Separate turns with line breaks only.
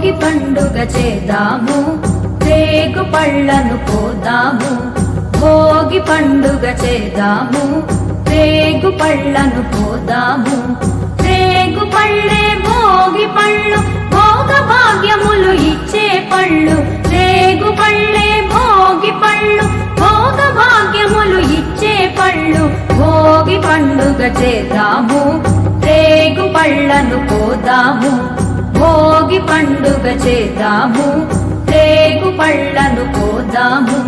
భోగి పండుగ చేద్దాము, రేగు పళ్ళను పోదాము. భోగి పండుగ చేద్దాము, రేగు పళ్ళను పోదాము. రేగు పళ్ళే భోగి పళ్ళు, భోగ భాగ్యములు ఇచ్చే పళ్ళు. రేగు పళ్ళే భోగి పళ్ళు, భోగ భాగ్యములు ఇచ్చే పళ్ళు. భోగి పండుగ చేద్దాము, రేగు పళ్ళను పోదాము. భోగి పండుగ చేద్దాము, రేగు పళ్ళను పోదాము.